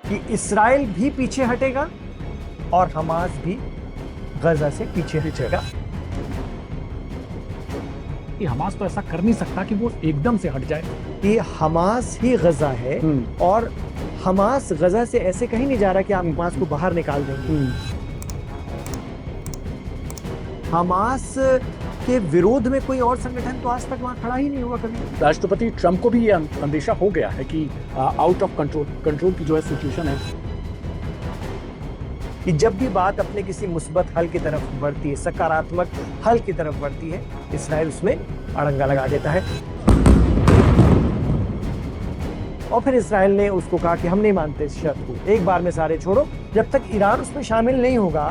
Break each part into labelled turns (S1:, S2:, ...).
S1: कि इसराइल भी पीछे हटेगा और हमास भी गजा से पीछे हटेगा।
S2: कि हमास तो ऐसा कर नहीं सकता कि वो एकदम से हट जाए।
S1: कि हमास ही गजा है और हमास गजा से ऐसे कहीं नहीं जा रहा कि आप हमास को बाहर निकाल देंगे। हमास के विरोध में कोई और संगठन तो आज तक वहां खड़ा ही नहीं हुआ कभी।
S2: राष्ट्रपति ट्रंप को भी ये अंदेशा हो गया है कि आउट ऑफ कंट्रोल की जो है सिचुएशन है,
S1: कि जब भी बात अपने किसी मुस्बत हल की तरफ बढ़ती है, सकारात्मक हल की तरफ बढ़ती है, इसराइल उसमें अड़ंगा लगा देता है। और फिर इसराइल ने उसको कहा कि हम नहीं मानते इस शर्त को, एक बार में सारे छोड़ो। जब तक ईरान उसमें शामिल नहीं होगा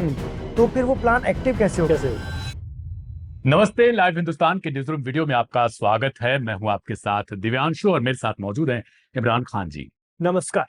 S1: तो फिर वो प्लान एक्टिव कैसे होगा?
S2: नमस्ते, लाइव हिंदुस्तान के न्यूज़ रूम वीडियो में आपका स्वागत है। मैं हूं आपके साथ दिव्यांशु और मेरे साथ मौजूद हैं इमरान खान जी।
S1: नमस्कार।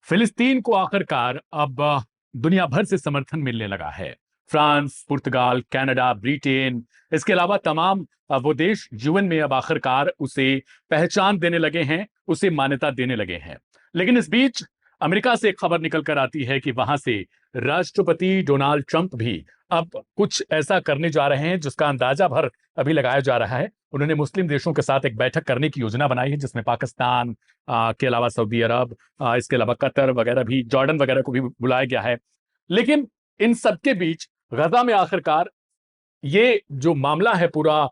S2: फिलिस्तीन को आखिरकार अब दुनिया भर से समर्थन मिलने लगा है। फ्रांस, पुर्तगाल, कनाडा, ब्रिटेन, इसके अलावा तमाम वो देश यूएन में अब आखिरकार उसे पहचान देने लगे हैं, उसे मान्यता देने लगे हैं। लेकिन इस बीच अमेरिका से एक खबर निकल कर आती है कि वहां से राष्ट्रपति डोनाल्ड ट्रंप भी अब कुछ ऐसा करने जा रहे हैं जिसका अंदाजा भर अभी लगाया जा रहा है। उन्होंने मुस्लिम देशों के साथ एक बैठक करने की योजना बनाई है जिसमें पाकिस्तान के अलावा सऊदी अरब, इसके अलावा कतर वगैरह भी, जॉर्डन वगैरह को भी बुलाया गया है। लेकिन इन सबके बीच गजा में आखिरकार ये जो मामला है पूरा,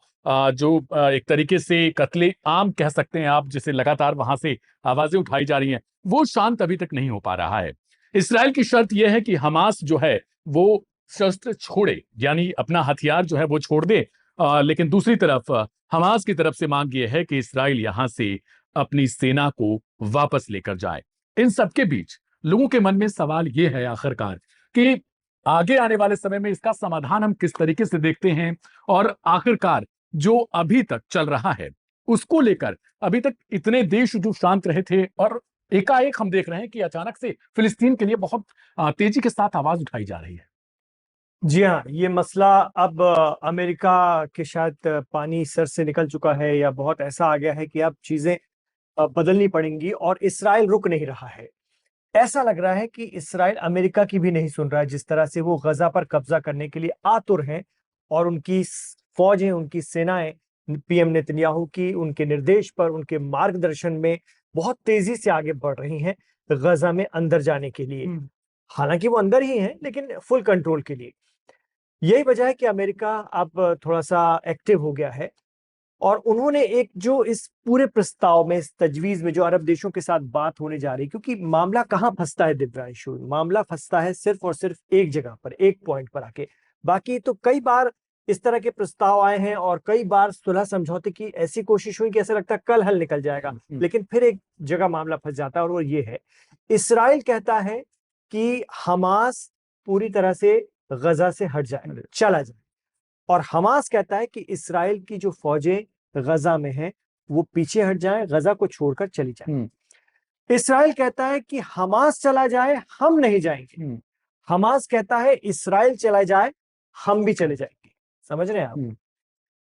S2: जो एक तरीके से कत्ले आम कह सकते हैं आप, जिसे लगातार वहां से आवाजें उठाई जा रही हैं, वो शांत अभी तक नहीं हो पा रहा है। इसराइल की शर्त यह है कि हमास जो है वो शस्त्र छोड़े, यानी अपना हथियार जो है वो छोड़ दे। लेकिन दूसरी तरफ हमास की तरफ से मांग यह है कि इसराइल यहां से अपनी सेना को वापस लेकर जाए। इन सबके बीच लोगों के मन में सवाल यह है आखिरकार कि आगे आने वाले समय में इसका समाधान हम किस तरीके से देखते हैं, और आखिरकार जो अभी तक चल रहा है उसको लेकर अभी तक इतने देश जो शांत रहे थे, और एकाएक हम देख रहे हैं कि अचानक से फिलिस्तीन के लिए बहुत तेजी के साथ आवाज उठाई जा रही है।
S1: जी हाँ, ये मसला अब अमेरिका के शायद पानी सर से निकल चुका है या बहुत ऐसा आ गया है कि अब चीजें बदलनी पड़ेंगी और इसराइल रुक नहीं रहा है। ऐसा लग रहा है कि इसराइल अमेरिका की भी नहीं सुन रहा है, जिस तरह से वो गजा पर कब्जा करने के लिए आतुर हैं और उनकी फौजें, उनकी सेनाएं पीएम नेतन्याहू की उनके निर्देश पर, उनके मार्गदर्शन में बहुत तेजी से आगे बढ़ रही हैं गजा में अंदर जाने के लिए। हालांकि वो अंदर ही हैं, लेकिन फुल कंट्रोल के लिए। यही वजह है कि अमेरिका अब थोड़ा सा एक्टिव हो गया है और उन्होंने एक जो इस पूरे प्रस्ताव में, इस तजवीज में जो अरब देशों के साथ बात होने जा रही है, क्योंकि मामला कहां फंसता है दिव्यांशु, मामला फंसता है सिर्फ और सिर्फ एक जगह पर, एक पॉइंट पर आके। बाकी तो कई बार इस तरह के प्रस्ताव आए हैं और कई बार सुलह समझौते की ऐसी कोशिश हुई कि ऐसा लगता है कल हल निकल जाएगा, लेकिन फिर एक जगह मामला फंस जाता है और वो ये है, इसराइल कहता है कि हमास पूरी तरह से गजा से हट जाए, चला जाए, और हमास कहता है कि इसराइल की जो फौजें गजा में हैं वो पीछे हट जाएं, गजा को छोड़कर चली जाएं। इसराइल कहता है कि हमास चला जाए, हम नहीं जाएंगे। हमास कहता है इसराइल चला जाए, हम भी चले जाएंगे। समझ रहे हैं आप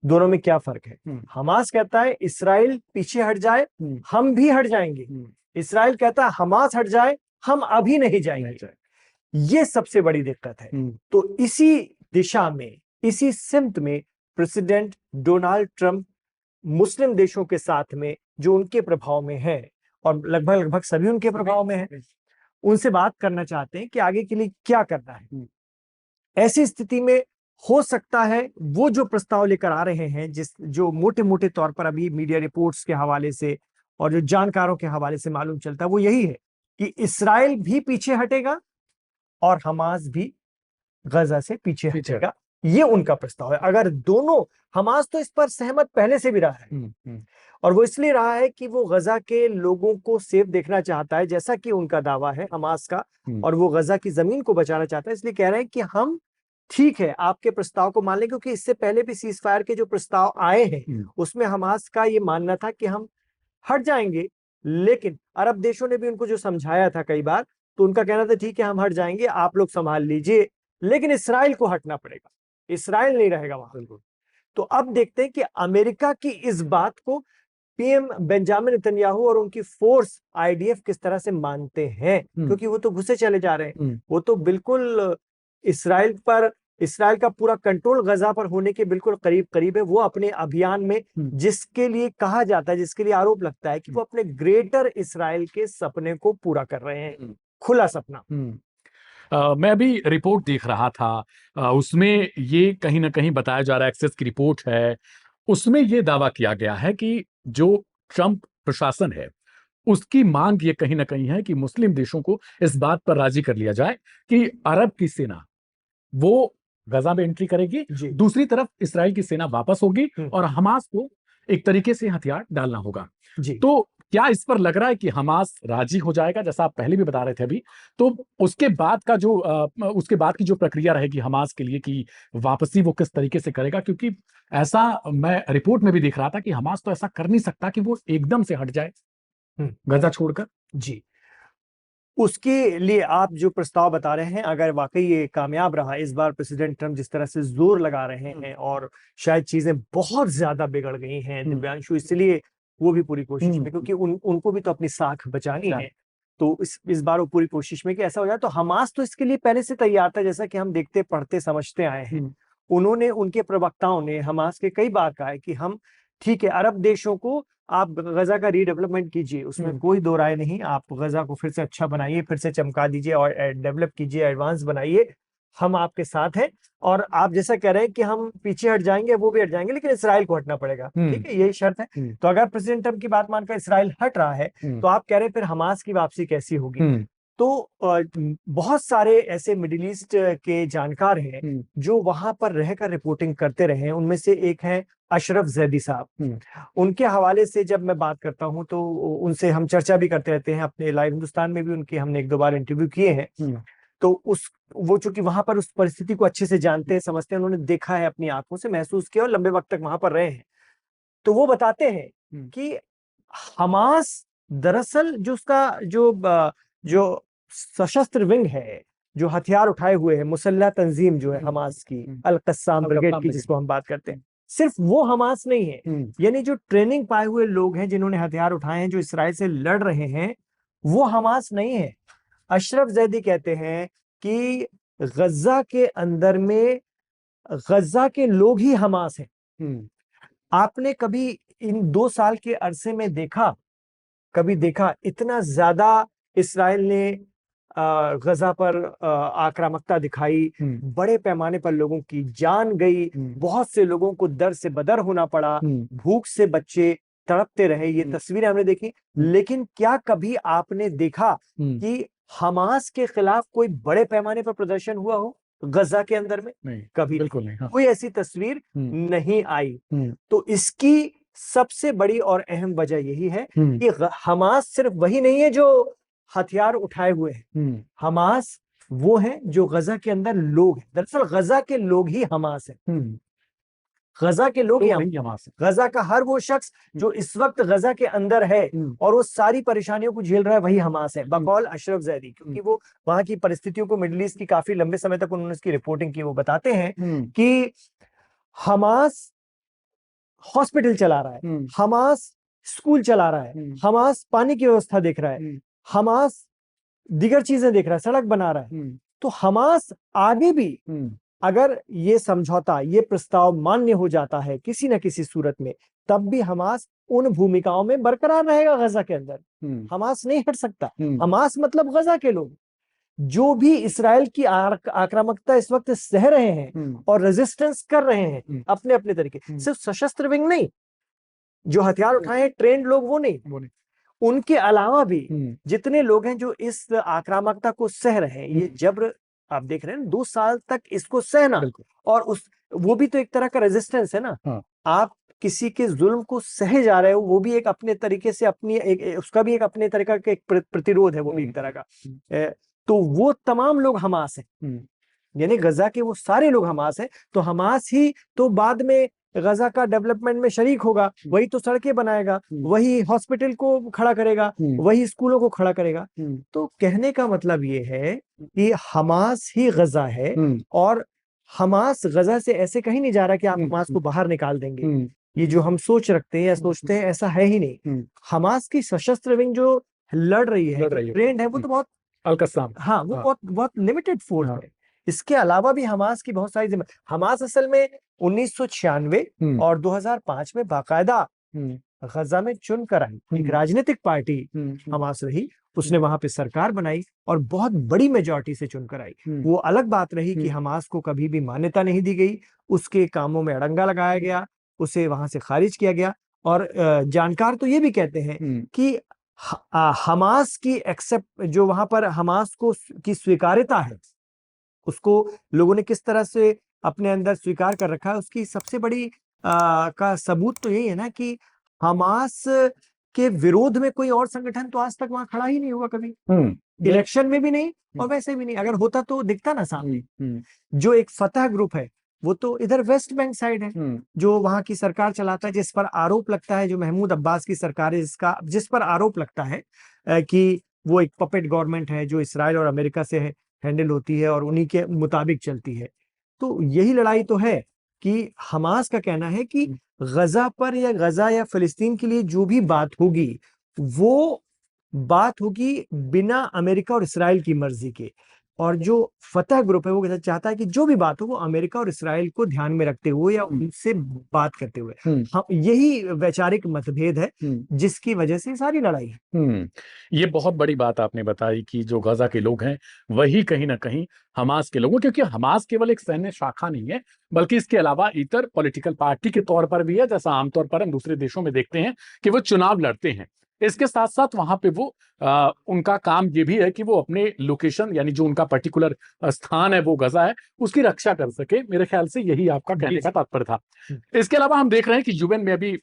S1: दोनों में क्या फर्क है? हमास कहता है इसराइल पीछे हट जाए, हम भी हट जाएंगे। इसराइल कहता है हमास हट जाए, हम अभी नहीं जाएंगे। ये सबसे बड़ी दिक्कत है। तो इसी दिशा में, इसी सिमत में प्रेसिडेंट डोनाल्ड ट्रंप मुस्लिम देशों के साथ में, जो उनके प्रभाव में है और लगभग लगभग सभी उनके प्रभाव में है, उनसे बात करना चाहते हैं कि आगे के लिए क्या करना है। ऐसी स्थिति में हो सकता है वो जो प्रस्ताव लेकर आ रहे हैं, जो मोटे मोटे तौर पर अभी मीडिया रिपोर्ट्स के हवाले से और जो जानकारों के हवाले से मालूम चलता है, वो यही है कि इसराइल भी पीछे हटेगा और हमास भी गजा से पीछे हटेगा। ये उनका प्रस्ताव है। अगर दोनों, हमास तो इस पर सहमत पहले से भी रहा है और वो इसलिए रहा है कि वो गजा के लोगों को सेफ देखना चाहता है, जैसा कि उनका दावा है हमास का, और वो गजा की जमीन को बचाना चाहता है। इसलिए कह रहे हैं कि हम ठीक है आपके प्रस्ताव को मान लें, क्योंकि इससे पहले भी सीज फायर के जो प्रस्ताव आए हैं उसमें हमास का ये मानना था कि हम हट जाएंगे, लेकिन अरब देशों ने भी उनको जो समझाया था कई बार, तो उनका कहना था ठीक है हम हट जाएंगे, आप लोग संभाल लीजिए, लेकिन इसराइल को हटना पड़ेगा, इसराइल नहीं रहेगा वहां। तो अब देखते हैं कि अमेरिका की इस बात को पीएम बेंजामिन नेतन्याहू और उनकी फोर्स आईडीएफ किस तरह से मानते हैं, क्योंकि वो तो घुसे चले जा रहे हैं। वो तो बिल्कुल इसराइल का पूरा कंट्रोल गजा पर होने के बिल्कुल करीब करीब है। वो अपने अभियान में, जिसके लिए कहा जाता है, जिसके लिए आरोप लगता है कि वो अपने ग्रेटर इसराइल के सपने को पूरा कर रहे हैं, खुला सपना।
S2: मैं अभी रिपोर्ट देख रहा था, उसमें ये कहीं ना कहीं बताया जा रहा है, एक्सेस की रिपोर्ट है, उसमें ये दावा किया गया है कि जो ट्रंप प्रशासन है उसकी मांग ये कहीं ना कहीं है कि मुस्लिम देशों को इस बात पर राजी कर लिया जाए कि अरब की सेना वो गजा में एंट्री करेगी, दूसरी तरफ इसराइल की सेना वापस होगी और हमास को एक तरीके से हथियार डालना होगा। तो क्या इस पर लग रहा है कि हमास राजी हो जाएगा, जैसा आप पहले भी बता रहे थे अभी? तो उसके बाद की जो प्रक्रिया रहेगी हमास के लिए कि वापसी वो किस तरीके से करेगा, क्योंकि ऐसा मैं रिपोर्ट में भी देख रहा था कि हमास तो ऐसा कर नहीं सकता कि वो एकदम से हट जाए गजा छोड़कर।
S1: जी, उसके लिए आप जो प्रस्ताव बता रहे हैं, अगर वाकई ये कामयाब रहा, इस बार प्रेसिडेंट ट्रंप जिस तरह से जोर लगा रहे हैं और शायद चीजें बहुत ज्यादा बिगड़ गई हैं दिव्यांशु, इसलिए वो भी पूरी कोशिश में, क्योंकि उनको भी तो अपनी साख बचानी है। तो इस बार वो पूरी कोशिश में कि ऐसा हो जाए। तो हमास तो इसके लिए पहले से तैयार था, जैसा कि हम देखते पढ़ते समझते आए हैं। उनके प्रवक्ताओं ने हमास के कई बार कहा है कि हम, ठीक है, अरब देशों को आप गजा का रीडेवलपमेंट कीजिए, उसमें कोई दो राय नहीं, आप गजा को फिर से अच्छा बनाइए, फिर से चमका दीजिए और डेवलप कीजिए, एडवांस बनाइए, हम आपके साथ हैं। और आप जैसा कह रहे हैं कि हम पीछे हट जाएंगे, वो भी हट जाएंगे, लेकिन इसराइल को हटना पड़ेगा, ठीक है, यही शर्त है। तो अगर प्रेसिडेंट ट्रंप की बात मानकर इसराइल हट रहा है, तो आप कह रहे हैं फिर हमास की वापसी कैसी होगी? तो बहुत सारे ऐसे मिडिल ईस्ट के जानकार हैं जो वहां पर रहकर रिपोर्टिंग करते रहे हैं। उनमें से एक है अशरफ जैदी साहब। उनके हवाले से जब मैं बात करता हूं तो उनसे हम चर्चा भी करते रहते हैं, अपने लाइव हिंदुस्तान में भी उनके हमने एक दो बार इंटरव्यू किए हैं। तो वो चूंकि वहां पर उस परिस्थिति को अच्छे से जानते हैं, समझते हैं, उन्होंने देखा है, अपनी आंखों से महसूस किया और लंबे वक्त तक वहां पर रहे हैं। तो वो बताते हैं कि हमास दरअसल जो उसका जो सशस्त्र विंग है, जो हथियार उठाए हुए है, मुसल्लह तंजीम जो है हमास की, अल कस्साम ब्रिगेड की जिसको हम बात करते हैं, सिर्फ वो हमास नहीं है। यानी जो ट्रेनिंग पाए हुए लोग हैं, जिन्होंने हथियार उठाए हैं, जो इसराइल से लड़ रहे हैं, वो हमास नहीं है। अशरफ जैदी कहते हैं कि गजा के अंदर में गजा के लोग ही हमास हैं। आपने कभी इन 2 साल के अरसे में कभी देखा इतना ज्यादा इसराइल ने गजा पर आक्रामकता दिखाई, बड़े पैमाने पर लोगों की जान गई, बहुत से लोगों को दर से बदर होना पड़ा, भूख से बच्चे तड़पते रहे, ये तस्वीरें हमने देखी। लेकिन क्या कभी आपने देखा कि हमास के खिलाफ कोई बड़े पैमाने पर प्रदर्शन हुआ हो गजा के अंदर में?
S2: नहीं,
S1: कभी
S2: बिल्कुल नहीं। हाँ।
S1: कोई ऐसी तस्वीर नहीं आई। तो इसकी सबसे बड़ी और अहम वजह यही है कि हमास सिर्फ वही नहीं है जो हथियार उठाए हुए हैं, हमास वो हैं जो गजा के अंदर लोग हैं। दरअसल गजा के लोग ही हमास हैं, गजा के लोग ही हमास हैं। गजा का हर वो शख्स जो इस वक्त गजा के अंदर है और वो सारी परेशानियों को झेल रहा है, वही हमास है, बकौल अशरफ जैदी। क्योंकि वो वहां की परिस्थितियों को, मिडिल ईस्ट की काफी लंबे समय तक उन्होंने इसकी रिपोर्टिंग की। वो बताते हैं कि हमास हॉस्पिटल चला रहा है, हमास स्कूल चला रहा है, हमास पानी की व्यवस्था देख रहा है, हमास दीगर चीजें देख रहा है, सड़क बना रहा है। तो हमास आगे भी अगर ये समझौता, ये प्रस्ताव मान्य हो जाता है किसी न किसी सूरत में, तब भी हमास उन भूमिकाओं में बरकरार रहेगा गजा के अंदर। हमास नहीं हट सकता। हमास मतलब गजा के लोग जो भी इसराइल की आक्रामकता इस वक्त सह रहे हैं और रेजिस्टेंस कर रहे हैं अपने अपने तरीके, सिर्फ सशस्त्र विंग नहीं, जो हथियार उठाए हैं ट्रेंड लोग, वो नहीं, उनके अलावा भी जितने लोग हैं जो इस आक्रामकता को सह रहे हैं, ये जब्र आप देख रहे हैं 2 साल तक इसको सहना, और वो भी तो एक तरह का रेजिस्टेंस है ना। आप किसी के जुल्म को सहे जा रहे हो, वो भी एक अपने तरीके से उसका भी एक अपने तरीका का एक प्रतिरोध है, वो भी एक तरह का। तो वो तमाम लोग हमास हैं, यानी गजा के वो सारे लोग हमास हैं। तो हमास ही तो बाद में गजा का डेवलपमेंट में शरीक होगा, वही तो सड़कें बनाएगा, वही हॉस्पिटल को खड़ा करेगा, वही स्कूलों को खड़ा करेगा। तो कहने का मतलब ये है कि हमास ही गजा है, और हमास गजा से ऐसे कहीं नहीं जा रहा कि आप हमास को बाहर निकाल देंगे। ये जो हम सोच रखते हैं या सोचते हैं, ऐसा है ही नहीं। हमास की सशस्त्र विंग जो लड़ रही है, ट्रेंड है, वो तो बहुत
S2: अल-कस्साम,
S1: हाँ, वो बहुत बहुत लिमिटेड फोर्स है। इसके अलावा भी हमास की बहुत सारी हमास असल में 1996 और 2005 में बाकायदा गजा में चुनकर आई एक राजनीतिक पार्टी हमास रही। उसने वहां पे सरकार बनाई और बहुत बड़ी मेजॉरिटी से चुनकर आई। वो अलग बात रही कि हमास को कभी भी मान्यता नहीं दी गई, उसके कामों में अड़ंगा लगाया गया, उसे वहां से खारिज किया गया। और जानकार तो ये भी कहते हैं कि हमास की एक्सेप्ट जो वहां पर हमास को की स्वीकार्यता है, उसको लोगों ने किस तरह से अपने अंदर स्वीकार कर रखा है, उसकी सबसे बड़ी का सबूत तो यही है ना कि हमास के विरोध में कोई और संगठन तो आज तक वहां खड़ा ही नहीं हुआ कभी, इलेक्शन में भी नहीं और वैसे भी नहीं। अगर होता तो दिखता ना सामने। जो एक फतह ग्रुप है वो तो इधर वेस्ट बैंक साइड है, जो वहां की सरकार चलाता है, जिस पर आरोप लगता है, जो महमूद अब्बास की सरकार है, जिस पर आरोप लगता है कि वो एक पपेट गवर्नमेंट है जो इसराइल और अमेरिका से हैंडल होती है और उन्हीं के मुताबिक चलती है। तो यही लड़ाई तो है कि हमास का कहना है कि गजा पर या गजा या फिलिस्तीन के लिए जो भी बात होगी, वो बात होगी बिना अमेरिका और इसराइल की मर्जी के। और जो फतह ग्रुप है वो चाहता है कि जो भी बात हो वो अमेरिका और इसराइल को ध्यान में रखते हुए या उनसे बात करते हुए। हम यही वैचारिक मतभेद है जिसकी वजह से सारी लड़ाई है।
S2: ये बहुत बड़ी बात आपने बताई कि जो गजा के लोग हैं वही कहीं ना कहीं हमास के लोगों, क्योंकि हमास केवल एक सैन्य शाखा नहीं है बल्कि इसके अलावा इतर पॉलिटिकल पार्टी के तौर पर भी है, जैसा आमतौर पर हम दूसरे देशों में देखते हैं कि वो चुनाव लड़ते हैं। इसके साथ साथ वहां पे वो उनका काम ये भी है कि वो अपने लोकेशन यानी जो उनका पर्टिकुलर स्थान है वो गजा है उसकी रक्षा कर सके। मेरे ख्याल से यही आपका कहने का तात्पर्य था। इसके अलावा हम देख रहे हैं कि यूएन में अभी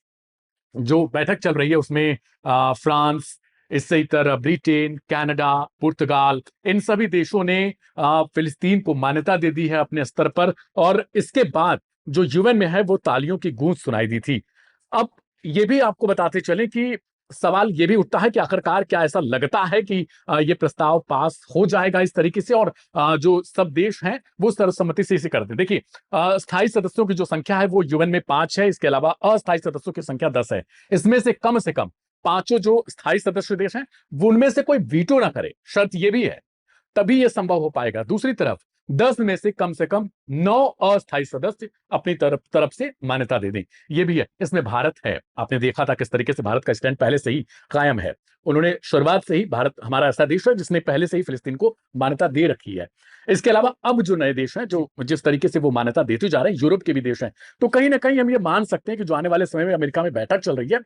S2: जो बैठक चल रही है उसमें फ्रांस, इससे इतर ब्रिटेन, कनाडा, पुर्तगाल, इन सभी देशों ने फिलिस्तीन को मान्यता दे दी है अपने स्तर पर। और इसके बाद जो यूएन में है वो तालियों की गूंज सुनाई दी थी। अब ये भी आपको बताते चलें कि सवाल ये भी उठता है कि आखिरकार क्या ऐसा लगता है कि ये प्रस्ताव पास हो जाएगा इस तरीके से और जो सब देश हैं वो सर्वसम्मति से इसे कर दें। देखिए, स्थायी सदस्यों की जो संख्या है वो यूएन में 5 है, इसके अलावा अस्थायी सदस्यों की संख्या 10 है। इसमें से कम पांचों जो स्थायी सदस्य देश हैं वो उनमें से कोई वीटो ना करे, शर्त ये भी है, तभी यह संभव हो पाएगा। दूसरी तरफ 10 में से कम 9 अस्थायी सदस्य अपनी तरफ से मान्यता दे दें, यह भी है। इसमें भारत है, आपने देखा था किस तरीके से भारत का स्टैंड पहले से ही कायम है। उन्होंने शुरुआत से ही, भारत हमारा ऐसा देश है जिसने पहले से ही फिलिस्तीन को मान्यता दे रखी है। इसके अलावा अब जो नए देश हैं जो जिस तरीके से वो मान्यता देते जा रहे हैं, यूरोप के भी देश हैं, तो कहीं ना कहीं हम ये मान सकते हैं कि जो आने वाले समय में अमेरिका में बैठक चल रही है,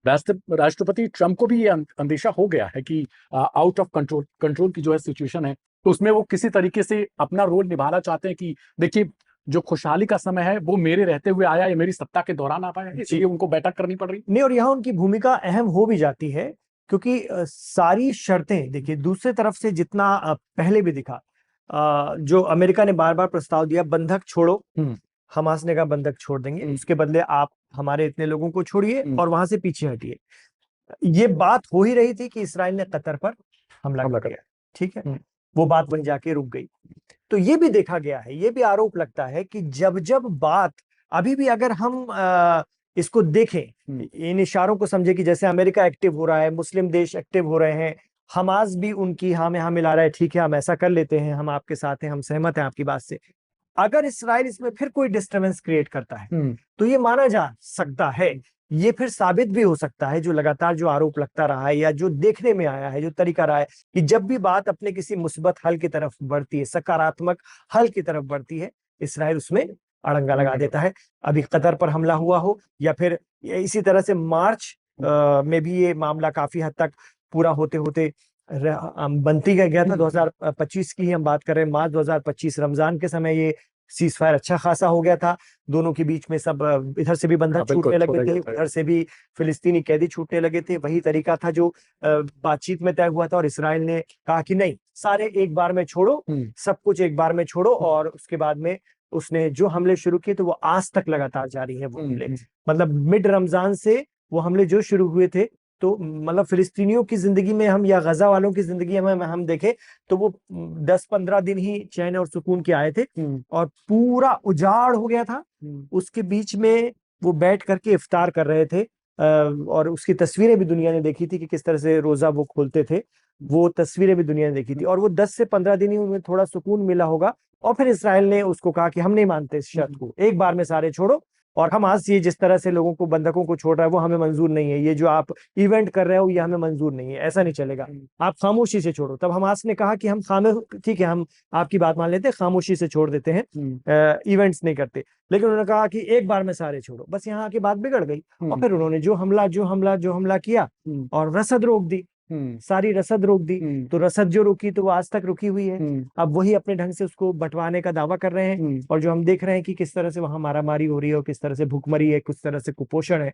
S2: राष्ट्रपति ट्रंप को भी ये अंदेशा हो गया है कि आउट ऑफ कंट्रोल की जो है सिचुएशन है, तो उसमें वो किसी तरीके से अपना रोल निभाना चाहते हैं कि देखिए जो खुशहाली का समय है वो मेरे रहते हुए आया, ये मेरी सत्ता के दौरान आ पाया, इसलिए उनको बैठक करनी पड़ रही
S1: नहीं। और यहाँ उनकी भूमिका अहम हो भी जाती है क्योंकि सारी शर्तें देखिए, दूसरी तरफ से जितना पहले भी दिखा, जो अमेरिका ने बार बार प्रस्ताव दिया बंधक छोड़ो, हमास ने कहा बंधक छोड़ देंगे, उसके बदले आप हमारे इतने लोगों को छोड़िए और वहां से पीछे हटिए। ये बात हो ही रही थी कि इसराइल ने कतर पर हमला कर दिया, ठीक है, वो बात वहीं जाके रुक गई। तो ये भी देखा गया है, ये भी आरोप लगता है कि जब जब बात, अभी भी अगर हम इसको देखें, इन इशारों को समझे कि जैसे अमेरिका एक्टिव हो रहा है, मुस्लिम देश एक्टिव हो रहे हैं, हमास भी उनकी हाँ में हाँ मिला रहा है, ठीक है हम ऐसा कर लेते हैं, हम आपके साथ हैं, हम सहमत हैं आपकी बात से। अगर इसराइल इसमें फिर कोई डिस्टर्बेंस क्रिएट करता है तो ये माना जा सकता है, ये फिर साबित भी हो सकता है, जो लगातार जो आरोप लगता रहा है या जो देखने में आया है, जो तरीका रहा है कि जब भी बात अपने किसी मुस्बत हल की तरफ बढ़ती है, सकारात्मक हल की तरफ बढ़ती है, इसराइल उसमें अड़ंगा लगा देता है। अभी कतर पर हमला हुआ हो या फिर इसी तरह से मार्च में भी ये मामला काफी हद तक पूरा होते होते बनती गया था। 2025 की ही हम बात कर रहे हैं, मार्च 2025 रमजान के समय ये सीज फायर अच्छा खासा हो गया था, दोनों के बीच में सब इधर से भी बंधक छूटने लगे थे, उधर से भी फिलिस्तीनी कैदी छूटने लगे थे। वही तरीका था जो बातचीत में तय हुआ था और इसराइल ने कहा कि नहीं, सारे एक बार में छोड़ो, सब कुछ एक बार में छोड़ो। और उसके बाद में उसने जो हमले शुरू किए तो वो आज तक लगातार जारी है वो हमले। मतलब मिड रमजान से वो हमले जो शुरू हुए थे, तो मतलब फिलिस्तीनियों की जिंदगी में हम या गजा वालों की जिंदगी में हम देखें तो वो 10-15 दिन ही चैन और सुकून के आए थे और पूरा उजाड़ हो गया था। उसके बीच में वो बैठ करके इफ्तार कर रहे थे, और उसकी तस्वीरें भी दुनिया ने देखी थी कि किस तरह से रोजा वो खोलते थे। वो तस्वीरें भी दुनिया ने देखी थी, और वो 10 से 15 दिन ही उन्हें थोड़ा सुकून मिला होगा, और फिर इसराइल ने उसको कहा कि हम नहीं मानते इस शर्त को, एक बार में सारे छोड़ो, और हमास ये जिस तरह से लोगों को, बंधकों को छोड़ रहा है वो हमें मंजूर नहीं है, ये जो आप इवेंट कर रहे हो ये हमें मंजूर नहीं है, ऐसा नहीं चलेगा, आप खामोशी से छोड़ो। तब हमास ने कहा कि हम ठीक है, हम आपकी बात मान लेते हैं, खामोशी से छोड़ देते हैं, इवेंट्स नहीं करते। लेकिन उन्होंने कहा कि एक बार में सारे छोड़ो, बस यहाँ की बात बिगड़ गई, और फिर उन्होंने जो हमला किया और रसद रोक दी, सारी रसद रोक दी। तो रसद जो रुकी तो वो आज तक रुकी हुई है। अब वही अपने ढंग से उसको बंटवाने का दावा कर रहे हैं, और जो हम देख रहे हैं कि किस तरह से वहां मारामारी हो रही है, और किस तरह से भूखमरी है, किस तरह से कुपोषण है।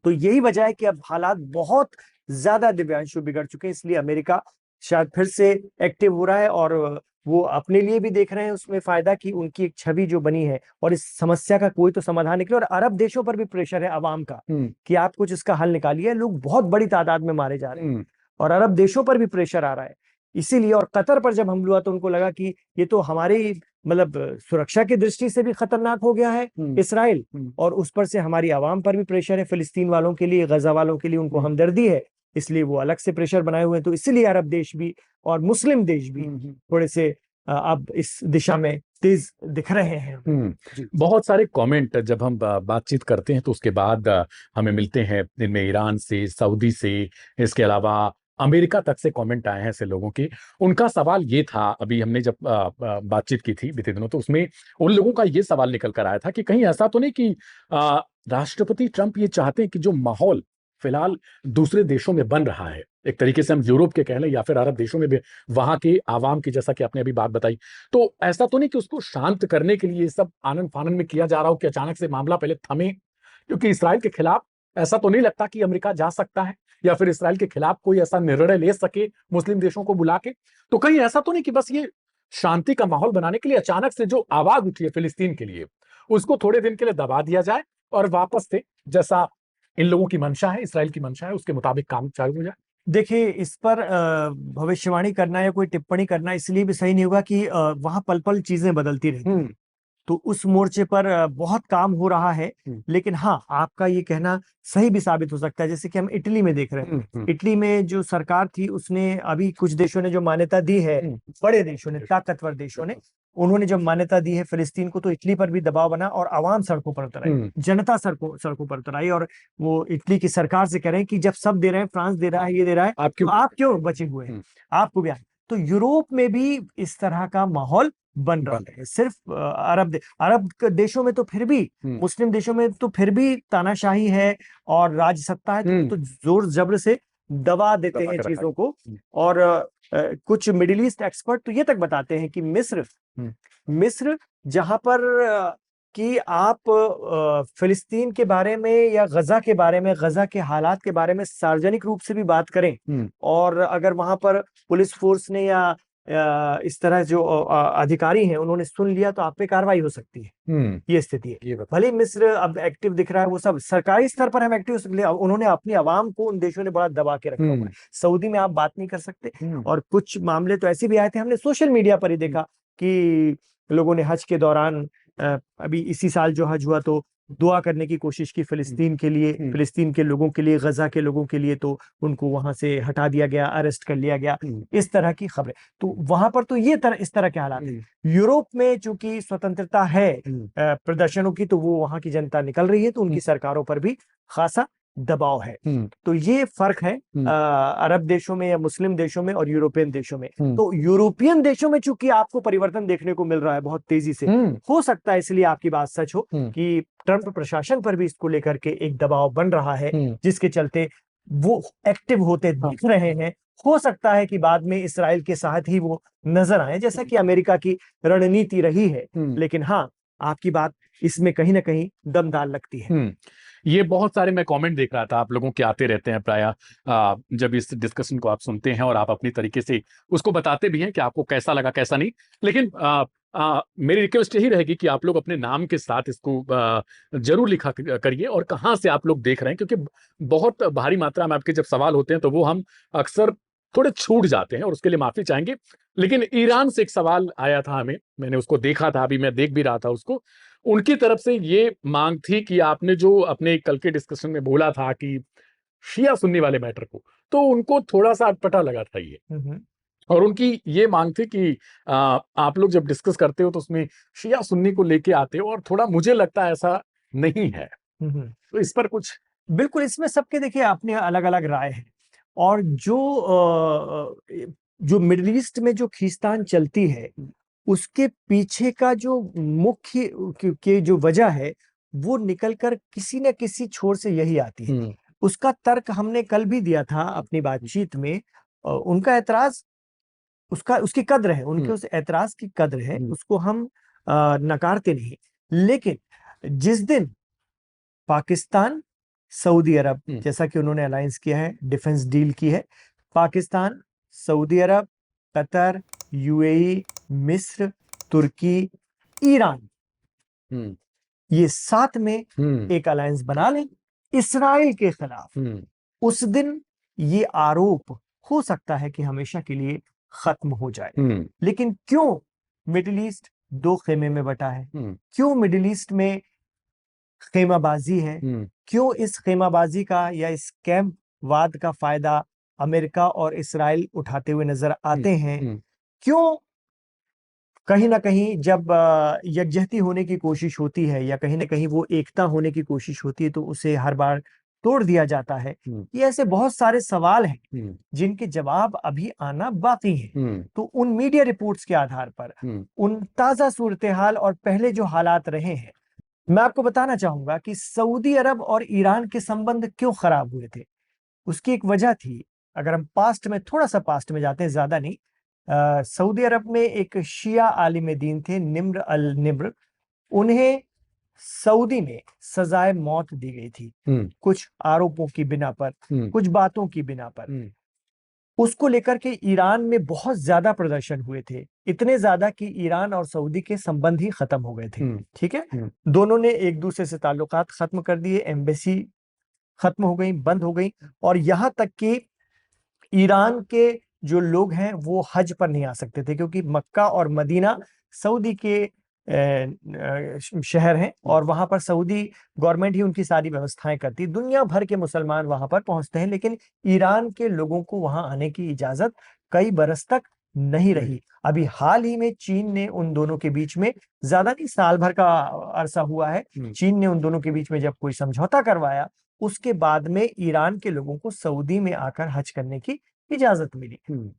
S1: तो यही वजह है कि अब हालात बहुत ज्यादा दिव्यांशु बिगड़ चुके हैं, इसलिए अमेरिका शायद फिर से एक्टिव हो रहा है, और वो अपने लिए भी देख रहे हैं उसमें फायदा, कि उनकी एक छवि जो बनी है, और इस समस्या का कोई तो समाधान निकले। और अरब देशों पर भी प्रेशर है अवाम का कि आप कुछ इसका हल निकालिए, लोग बहुत बड़ी तादाद में मारे जा रहे हैं, और अरब देशों पर भी प्रेशर आ रहा है इसीलिए। और कतर पर जब हमला हुआ तो उनको लगा कि ये तो हमारी मतलब सुरक्षा की दृष्टि से भी खतरनाक हो गया है इसराइल, और उस पर से हमारी आवाम पर भी प्रेशर है, फिलिस्तीन वालों के लिए, गजा वालों के लिए उनको हमदर्दी है, इसलिए वो अलग से प्रेशर बनाए हुए हैं। तो इसीलिए अरब देश भी और मुस्लिम देश भी थोड़े से अब इस दिशा में तेज दिख रहे हैं।
S2: बहुत सारे कमेंट जब हम बातचीत करते हैं तो उसके बाद हमें मिलते हैं, इनमें ईरान से, सऊदी से, इसके अलावा अमेरिका तक से कमेंट आए हैं ऐसे लोगों के। उनका सवाल ये था, अभी हमने जब बातचीत की थी बीते दिनों, तो उसमें उन लोगों का ये सवाल निकल कर आया था कि कहीं ऐसा तो नहीं कि राष्ट्रपति ट्रंप ये चाहते हैं कि जो माहौल फिलहाल दूसरे देशों में बन रहा है, एक तरीके से हम यूरोप के कह लें या फिर अरब देशों में भी, वहां के आवाम की, जैसा कि आपने अभी बात बताई, तो ऐसा तो नहीं कि उसको शांत करने के लिए ये सब आनन फानन में किया जा रहा हो कि अचानक से मामला पहले थमे? क्योंकि इसराइल के खिलाफ ऐसा तो नहीं लगता कि अमेरिका जा सकता है, या फिर इसराइल के खिलाफ कोई ऐसा निर्णय ले सके मुस्लिम देशों को बुला के। तो कहीं ऐसा तो नहीं कि बस ये शांति का माहौल बनाने के लिए अचानक से जो आवाज उठी है फिलिस्तीन के लिए, उसको थोड़े दिन के लिए दबा दिया जाए, और वापस से जैसा इन लोगों की मंशा है, इसराइल की मंशा है, उसके मुताबिक काम चालू हो जाए?
S1: देखिए, इस पर भविष्यवाणी करना या कोई टिप्पणी करना इसलिए भी सही नहीं होगा कि वहां पल पल चीजें बदलती रहती हैं, तो उस मोर्चे पर बहुत काम हो रहा है। लेकिन हाँ, आपका ये कहना सही भी साबित हो सकता है, जैसे कि हम इटली में देख रहे हैं। इटली में जो सरकार थी उसने, अभी कुछ देशों ने जो मान्यता दी है, बड़े देशों ने, ताकतवर देशों ने, उन्होंने जब मान्यता दी है फिलिस्तीन को, तो इटली पर भी दबाव बना और आवाम सड़कों पर उतर आई, जनता सड़कों पर उतर आई, और वो इटली की सरकार से कह रहे हैं कि जब सब दे रहे हैं, फ्रांस दे रहा है, ये दे रहा है, आप क्यों बचे हुए हैं, आपको भी। तो यूरोप में भी इस तरह का माहौल बन रहा है। सिर्फ अरब देशों में तो फिर भी, मुस्लिम देशों में तो फिर भी तानाशाही है और राज सत्ता है, तो जोर जबर से दबा देते हैं चीजों को। और कुछ मिडिल ईस्ट एक्सपर्ट तो ये तक बताते हैं कि मिस्र जहां पर कि आप फिलिस्तीन के बारे में या गजा के बारे में, गजा के हालात के बारे में सार्वजनिक रूप से भी बात करें, और अगर वहां पर पुलिस फोर्स ने या इस तरह जो अधिकारी हैं उन्होंने सुन लिया, तो आप पे कार्रवाई हो सकती है। ये स्थिति है। भले मिस्र अब एक्टिव दिख रहा है, वो सब सरकारी स्तर पर हम एक्टिव हो सकते, उन्होंने अपनी आवाम को उन देशों ने बड़ा दबा के रखा हुआ है। सऊदी में आप बात नहीं कर सकते, और कुछ मामले तो ऐसे भी आए थे, हमने सोशल मीडिया पर ही देखा कि लोगों ने हज के दौरान, अभी इसी साल जो हज हुआ, तो दुआ करने की कोशिश की फिलिस्तीन के लिए, फिलिस्तीन के लोगों के लिए, गजा के लोगों के लिए, तो उनको वहां से हटा दिया गया, अरेस्ट कर लिया गया, इस तरह की खबरें। तो वहां पर तो इस तरह के हालात हैं। यूरोप में चूंकि स्वतंत्रता है प्रदर्शनों की, तो वो वहां की जनता निकल रही है, तो उनकी सरकारों पर भी खासा दबाव है। तो ये फर्क है अरब देशों में या मुस्लिम देशों में और यूरोपियन देशों में। तो यूरोपियन देशों में चूंकि आपको परिवर्तन देखने को मिल रहा है बहुत तेजी से, हो सकता है इसलिए आपकी बात सच हो कि ट्रंप प्रशासन पर भी इसको लेकर के एक दबाव बन रहा है, जिसके चलते वो एक्टिव होते दिख रहे हैं। हो सकता है कि बाद में इसराइल के साथ ही वो नजर आए, जैसा कि अमेरिका की रणनीति रही है। लेकिन हाँ, आपकी बात इसमें कहीं ना कहीं दमदार लगती है।
S2: ये बहुत सारे मैं कमेंट देख रहा था, आप लोगों के आते रहते हैं प्राय जब इस डिस्कशन को आप सुनते हैं, और आप अपनी तरीके से उसको बताते भी हैं कि आपको कैसा लगा, कैसा नहीं। लेकिन मेरी रिक्वेस्ट यही रहेगी कि आप लोग अपने नाम के साथ इसको जरूर लिखा करिए, और कहाँ से आप लोग देख रहे हैं, क्योंकि बहुत भारी मात्रा में आपके जब सवाल होते हैं तो वो हम अक्सर थोड़े छूट जाते हैं, और उसके लिए माफी चाहेंगे। लेकिन ईरान से एक सवाल आया था हमें, मैंने उसको देखा था, अभी मैं देख भी रहा था उसको। उनकी तरफ से ये मांग थी कि आपने जो अपने कल के डिस्कशन में बोला था कि शिया सुन्नी वाले मैटर को, तो उनको थोड़ा-सा अटपटा लगा था ये। और उनकी ये मांग थी कि आप लोग जब डिस्कस करते हो तो उसमें शिया सुन्नी को लेके आते हो, और थोड़ा मुझे लगता है ऐसा नहीं है। तो इस पर कुछ
S1: बिल्कुल, इसमें सबके देखिए अपने अलग-अलग राय है और जो मिडल ईस्ट में जो खींचतान चलती है, उसके पीछे का जो मुख्य की जो वजह है, वो निकल कर किसी न किसी छोर से यही आती है। उसका तर्क हमने कल भी दिया था अपनी बातचीत में। उनका ऐतराज़ उसकी कद्र है, उनके उस ऐतराज़ की कद्र है, उसको हम नकारते नहीं। लेकिन जिस दिन पाकिस्तान, सऊदी अरब, जैसा कि उन्होंने अलायंस किया है, डिफेंस डील की है, पाकिस्तान, सऊदी अरब, कतर, यूएई, मिस्र, तुर्की, ईरान, ये साथ में एक अलायंस बना लें इसराइल के खिलाफ, उस दिन ये आरोप हो सकता है कि हमेशा के लिए खत्म हो जाए। लेकिन क्यों मिडिल ईस्ट दो खेमे में बटा है? क्यों मिडिल ईस्ट में खेमाबाजी है? क्यों इस खेमाबाजी का या इस कैंप वाद का फायदा अमेरिका और इसराइल उठाते हुए नजर आते हैं? क्यों कहीं ना कहीं जब यकजहती होने की कोशिश होती है या कहीं ना कहीं वो एकता होने की कोशिश होती है तो उसे हर बार तोड़ दिया जाता है? ये ऐसे बहुत सारे सवाल हैं जिनके जवाब अभी आना बाकी हैं। तो उन मीडिया रिपोर्ट्स के आधार पर, उन ताजा सूरत हाल और पहले जो हालात रहे हैं, मैं आपको बताना चाहूंगा कि सऊदी अरब और ईरान के संबंध क्यों खराब हुए थे। उसकी एक वजह थी। अगर हम पास्ट में, थोड़ा सा पास्ट में जाते हैं, ज्यादा नहीं। सऊदी अरब में एक शिया आलिम दीन थे, निम्र अल निम्र। उन्हें सऊदी में सजाए मौत दी गई थी कुछ आरोपों की बिना पर, कुछ बातों की बिना पर। उसको लेकर के ईरान में बहुत ज्यादा प्रदर्शन हुए थे, इतने ज्यादा कि ईरान और सऊदी के संबंध ही खत्म हो गए थे। ठीक है, दोनों ने एक दूसरे से ताल्लुकात खत्म कर दिए, एम्बेसी खत्म हो गई, बंद हो गई, और यहां तक कि ईरान के जो लोग हैं वो हज पर नहीं आ सकते थे क्योंकि मक्का और मदीना सऊदी के शहर हैं और वहां पर सऊदी गवर्नमेंट ही उनकी सारी व्यवस्थाएं करती है। दुनिया भर के मुसलमान वहां पर पहुंचते हैं, लेकिन ईरान के लोगों को वहां आने की इजाजत कई बरस तक नहीं रही। अभी हाल ही में चीन ने उन दोनों के बीच में, ज्यादा नहीं, साल भर का अरसा हुआ है, चीन ने उन दोनों के बीच में जब कोई समझौता करवाया, उसके बाद में ईरान के लोगों को सऊदी में आकर हज करने की इजाजत मिली।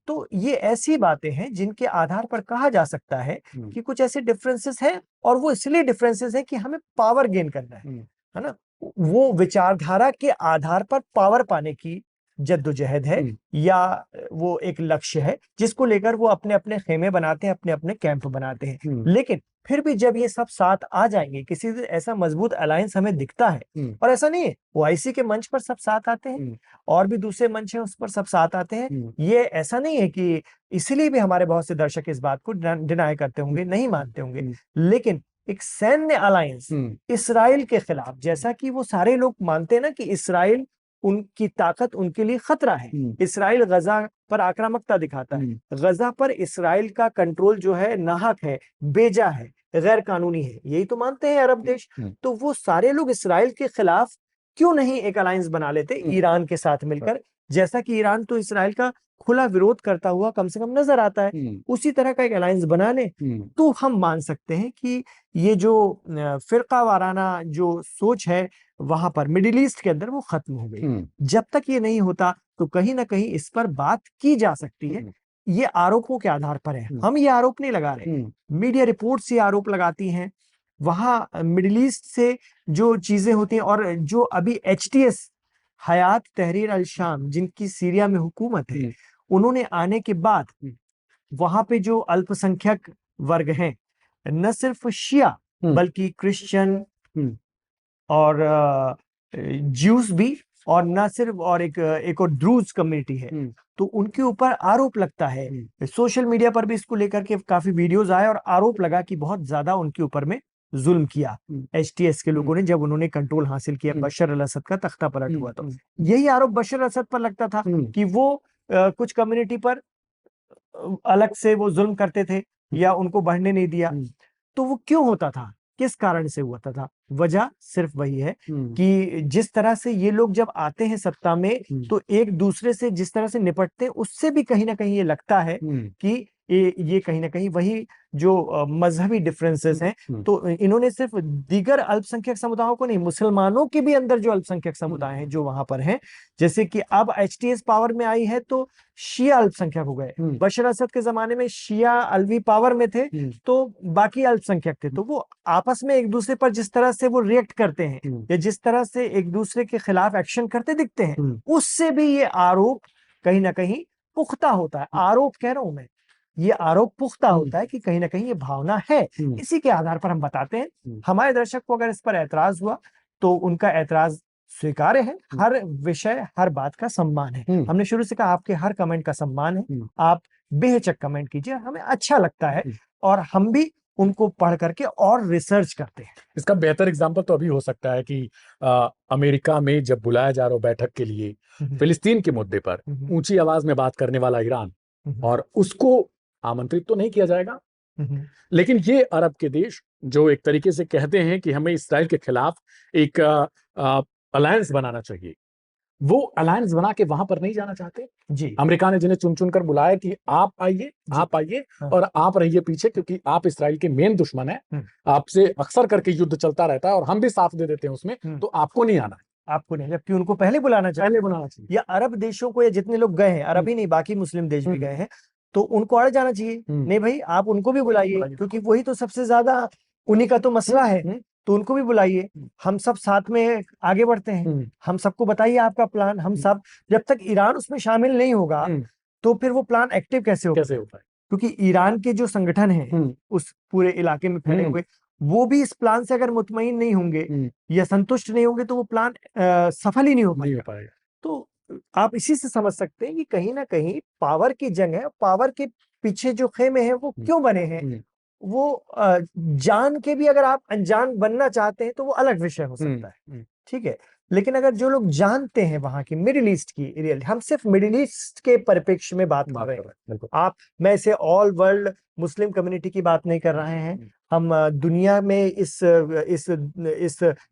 S1: तो ये ऐसी बातें हैं जिनके आधार पर कहा जा सकता है कि कुछ ऐसे डिफरेंसेस हैं, और वो इसलिए डिफरेंसेस हैं कि हमें पावर गेन करना है ना। वो विचारधारा के आधार पर पावर पाने की जद्दोजहद है, या वो एक लक्ष्य है जिसको लेकर वो अपने अपने खेमे बनाते हैं, अपने अपने कैंप बनाते हैं। लेकिन फिर भी जब ये सब साथ आ जाएंगे, किसी दिन ऐसा मजबूत अलायंस हमें दिखता है, और ऐसा नहीं है ओआईसी के मंच पर सब साथ आते हैं और भी दूसरे मंच हैं उस पर सब साथ आते हैं, ये ऐसा नहीं है कि इसलिए भी हमारे बहुत से दर्शक इस बात को डिनाई करते होंगे, नहीं मानते होंगे। लेकिन एक सैन्य अलायंस इसराइल के खिलाफ, जैसा कि वो सारे लोग मानते हैं ना कि इसराइल, उनकी ताकत उनके लिए खतरा है। इसराइल गजा पर आक्रामकता दिखाता है, गजा पर इसराइल का कंट्रोल जो है नाहक है, बेजा है, गैर कानूनी है, यही तो मानते हैं अरब देश। तो वो सारे लोग इसराइल के खिलाफ क्यों नहीं एक अलायंस बना लेते ईरान के साथ मिलकर, जैसा कि ईरान तो इसराइल का खुला विरोध करता हुआ कम से कम नजर आता है, उसी तरह का एक अलायंस बना ले। तो हम मान सकते हैं कि ये जो फिरका वाराना जो सोच है वहां पर मिडिल ईस्ट के अंदर, वो खत्म हो गई। जब तक ये नहीं होता तो कहीं ना कहीं इस पर बात की जा सकती है। ये आरोपों के आधार पर है, हम ये आरोप नहीं लगा रहे, मीडिया रिपोर्ट्स ये आरोप लगाती हैं। वहां मिडिल ईस्ट से जो चीजें होती हैं, और जो अभी एचटीएस, हयात तहरीर अल शाम, जिनकी सीरिया में हुकूमत है, उन्होंने आने के बाद वहां पे जो अल्पसंख्यक वर्ग हैं, न सिर्फ शिया बल्कि क्रिश्चियन और ज्यूस भी, और ना सिर्फ, और एक और ड्रूज कम्युनिटी है, तो उनके ऊपर आरोप लगता है। सोशल मीडिया पर भी इसको लेकर के काफी वीडियोस आए और आरोप लगा कि बहुत ज्यादा उनके ऊपर में जुल्म किया एचटीएस के लोगों ने, जब उन्होंने कंट्रोल हासिल किया, बशर अल असद का तख्ता पलट हुआ। तो यही आरोप बशर असद पर लगता था कि वो कुछ कम्युनिटी पर अलग से वो जुल्म करते थे या उनको बढ़ने नहीं दिया। तो वो क्यों होता था? किस कारण से हुआ था? वजह सिर्फ वही है कि जिस तरह से ये लोग जब आते हैं सत्ता में, तो एक दूसरे से जिस तरह से निपटते हैं, उससे भी कहीं ना कहीं ये लगता है कि ये कहीं ना कहीं वही जो मजहबी डिफरेंसेस हैं, तो इन्होंने सिर्फ दीगर अल्पसंख्यक समुदायों को नहीं, मुसलमानों के भी अंदर जो अल्पसंख्यक समुदाय हैं जो वहां पर हैं, जैसे कि अब एचटीएस पावर में आई है तो शिया अल्पसंख्यक हो गए। बशर असद के जमाने में शिया अलवी पावर में थे तो बाकी अल्पसंख्यक थे, तो वो आपस में एक दूसरे पर जिस तरह से वो रिएक्ट करते हैं या जिस तरह से एक दूसरे के खिलाफ एक्शन करते दिखते हैं, उससे भी ये आरोप कहीं ना कहीं पुख्ता होता है। आरोप कह रहा हूं मैं, ये आरोप पुख्ता होता है कि कहीं ना कहीं ये भावना है। इसी के आधार पर हम बताते हैं। हमारे दर्शक को अगर इस पर ऐतराज हुआ तो उनका ऐतराज स्वीकार्य है। हर विषय, हर बात का सम्मान है। हमने शुरू से कहा आपके हर कमेंट का सम्मान है। आप बेहिचक कमेंट कीजिए, हमें अच्छा लगता है और हम भी उनको पढ़ करके और रिसर्च करते हैं।
S2: इसका बेहतर एग्जांपल तो अभी हो सकता है कि अमेरिका में जब बुलाया जा रहा हो बैठक के लिए फिलिस्तीन के मुद्दे पर ऊंची आवाज में बात करने वाला ईरान, और उसको आमंत्रित तो नहीं किया जाएगा, लेकिन ये अरब के देश जो एक तरीके से कहते हैं कि हमें इसराइल के खिलाफ एक अलायंस बनाना चाहिए, वो अलायंस बना के वहां पर नहीं जाना चाहते
S1: जी।
S2: अमेरिका ने जिन्हें चुन चुन कर बुलाया कि आप आइए
S1: हाँ।
S2: और आप रहिए पीछे, क्योंकि आप इसराइल के मेन दुश्मन हैं, आपसे अक्सर करके युद्ध चलता रहता है और हम भी साथ दे देते हैं उसमें, तो आपको नहीं आना है।
S1: आपको नहीं, जबकि उनको पहले बुलाना चाहिए। या अरब देशों को, या जितने लोग गए हैं, अरब ही नहीं बाकी मुस्लिम देश भी गए हैं, तो उनको अड़ जाना चाहिए। नहीं भाई, आप उनको भी बुलाइए, क्योंकि वही तो सबसे ज्यादा, उन्हीं का तो मसला है, तो उनको भी बुलाइए। हम सब साथ में आगे बढ़ते हैं। हम सबको बताइए आपका प्लान। हम सब, जब तक ईरान उसमें शामिल नहीं होगा तो फिर वो प्लान एक्टिव कैसे होगा? क्योंकि ईरान के जो संगठन हैं उस पूरे इलाके में फैले हुए, वो भी इस प्लान से अगर मुतमईन नहीं होंगे या संतुष्ट नहीं होंगे तो वो प्लान सफल ही नहीं हो पाएगा। तो आप इसी से समझ सकते हैं कि कहीं ना कहीं पावर की जंग है। पावर के पीछे जो खेमे हैं वो क्यों बने हैं, वो जान के भी अगर आप अनजान बनना चाहते हैं तो वो अलग विषय हो सकता है, ठीक है। लेकिन अगर जो लोग जानते हैं वहां की मिडिल ईस्ट की रियल, हम सिर्फ मिडिल ईस्ट के परिप्रेक्ष्य में बात कर रहे हैं। मैं इसे ऑल वर्ल्ड मुस्लिम कम्युनिटी की बात नहीं कर रहे हैं। हम दुनिया में इस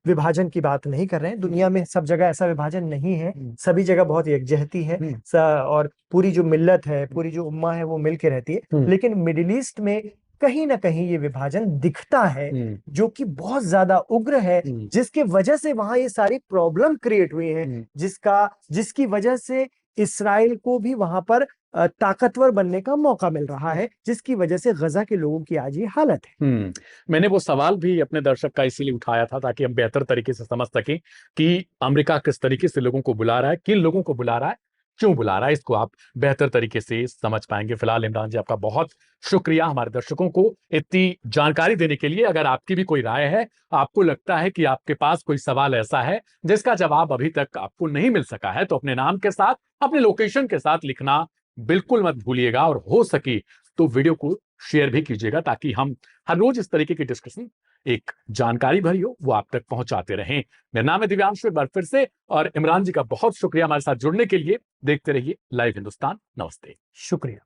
S1: विभाजन की बात नहीं कर रहे हैं। दुनिया में सब जगह ऐसा विभाजन नहीं है, सभी जगह बहुत यकजहती है और पूरी जो मिल्लत है, पूरी जो उम्मा है वो मिल के रहती है। लेकिन मिडिल ईस्ट में कहीं ना कहीं ये विभाजन दिखता है जो कि बहुत ज्यादा उग्र है, जिसके वजह से वहां ये सारी प्रॉब्लम क्रिएट हुई है, जिसकी वजह से इसराइल को भी वहां पर ताकतवर बनने का मौका मिल रहा है, जिसकी वजह से गजा के लोगों की आज ये हालत है।
S2: मैंने वो सवाल भी अपने दर्शक का इसीलिए उठाया था ताकि हम बेहतर तरीके से समझ सकें कि अमेरिका किस तरीके से लोगों को बुला रहा है, किन लोगों को बुला रहा है, क्यों बुला रहा है, इसको आप बेहतर तरीके से समझ पाएंगे। फिलहाल इमरान जी, आपका बहुत शुक्रिया हमारे दर्शकों को इतनी जानकारी देने के लिए। अगर आपकी भी कोई राय है, आपको लगता है कि आपके पास कोई सवाल ऐसा है जिसका जवाब अभी तक आपको नहीं मिल सका है, तो अपने नाम के साथ, अपने लोकेशन के साथ लिखना बिल्कुल मत भूलिएगा, और हो सके तो वीडियो को शेयर भी कीजिएगा ताकि हम हर रोज इस तरीके की डिस्कशन, एक जानकारी भरी हो, वो आप तक पहुंचाते रहें। मेरा नाम है दिव्यांशु, एक बार फिर से, और इमरान जी का बहुत शुक्रिया हमारे साथ जुड़ने के लिए। देखते रहिए लाइव हिंदुस्तान। नमस्ते।
S1: शुक्रिया।